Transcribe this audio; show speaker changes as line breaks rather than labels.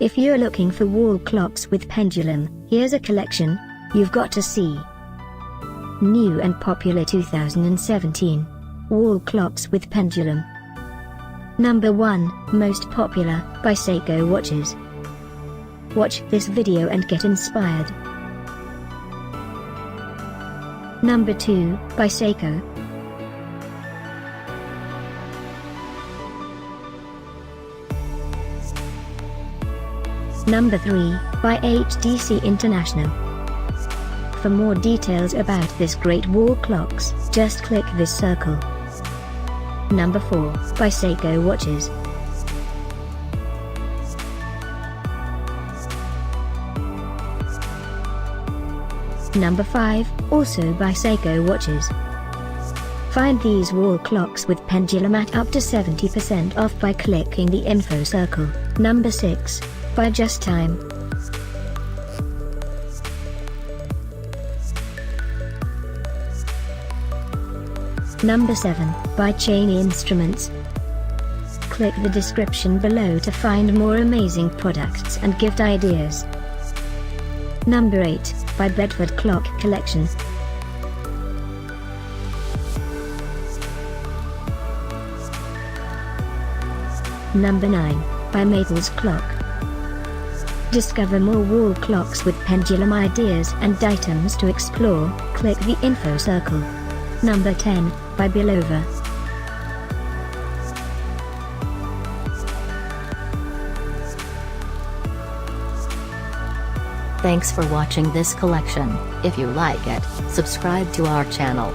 If you're looking for wall clocks with pendulum, here's a collection you've got to see. New and popular 2017 wall clocks with pendulum. Number 1, most popular, by Seiko watches. Watch this video and get inspired. Number 2, by Seiko. Number 3, by HDC International. For more details about this great wall clocks, just click this circle. Number 4, by Seiko watches. Number 5, also by Seiko watches. Find these wall clocks with pendulum at up to 70% off by clicking the info circle. Number 6, by JUSTIME. Number 7, by Chaney instruments. Click the description below to find more amazing products and gift ideas. Number 8, by Bedford Clock Collection. Number 9, by Maples Clock. Discover more wall clocks with pendulum ideas and items to explore, click the info circle. Number 10, by Belova.
Thanks for watching this collection. If you like it, subscribe to our channel.